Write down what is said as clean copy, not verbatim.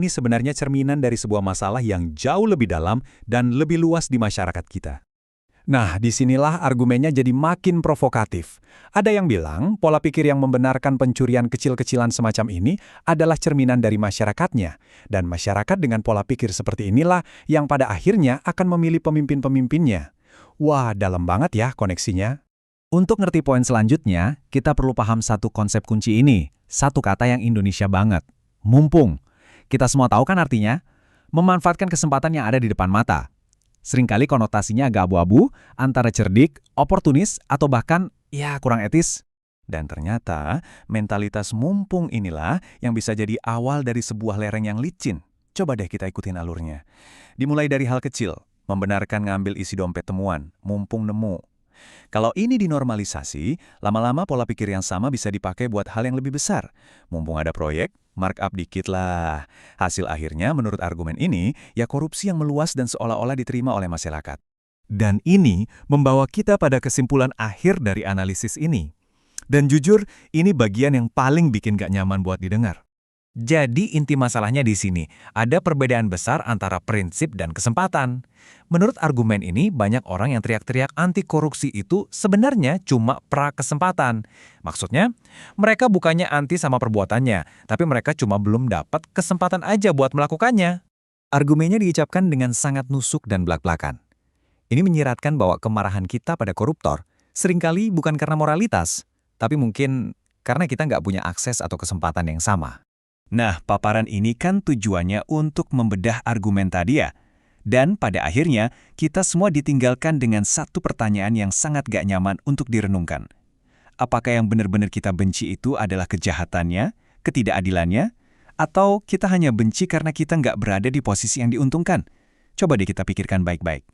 Ini sebenarnya cerminan dari sebuah masalah yang jauh lebih dalam dan lebih luas di masyarakat kita. Nah, disinilah argumennya jadi makin provokatif. Ada yang bilang pola pikir yang membenarkan pencurian kecil-kecilan semacam ini adalah cerminan dari masyarakatnya. Dan masyarakat dengan pola pikir seperti inilah yang pada akhirnya akan memilih pemimpin-pemimpinnya. Wah, dalam banget ya koneksinya. Untuk ngerti poin selanjutnya, kita perlu paham satu konsep kunci ini. Satu kata yang Indonesia banget. Mumpung. Kita semua tahu kan artinya? Memanfaatkan kesempatan yang ada di depan mata. Seringkali konotasinya agak abu-abu, antara cerdik, oportunis, atau bahkan, ya kurang etis. Dan ternyata, mentalitas mumpung inilah yang bisa jadi awal dari sebuah lereng yang licin. Coba deh kita ikutin alurnya. Dimulai dari hal kecil, membenarkan ngambil isi dompet temuan, mumpung nemu. Kalau ini dinormalisasi, lama-lama pola pikir yang sama bisa dipakai buat hal yang lebih besar. Mumpung ada proyek, markup dikit lah. Hasil akhirnya menurut argumen ini, ya korupsi yang meluas dan seolah-olah diterima oleh masyarakat. Dan ini membawa kita pada kesimpulan akhir dari analisis ini. Dan jujur, ini bagian yang paling bikin gak nyaman buat didengar. Jadi inti masalahnya di sini, ada perbedaan besar antara prinsip dan kesempatan. Menurut argumen ini, banyak orang yang teriak-teriak anti korupsi itu sebenarnya cuma pra-kesempatan. Maksudnya, mereka bukannya anti sama perbuatannya, tapi mereka cuma belum dapat kesempatan aja buat melakukannya. Argumennya diucapkan dengan sangat nusuk dan belak-belakan. Ini menyiratkan bahwa kemarahan kita pada koruptor seringkali bukan karena moralitas, tapi mungkin karena kita nggak punya akses atau kesempatan yang sama. Nah, paparan ini kan tujuannya untuk membedah argumen tadi ya. Dan pada akhirnya, kita semua ditinggalkan dengan satu pertanyaan yang sangat gak nyaman untuk direnungkan. Apakah yang benar-benar kita benci itu adalah kejahatannya, ketidakadilannya, atau kita hanya benci karena kita nggak berada di posisi yang diuntungkan? Coba deh kita pikirkan baik-baik.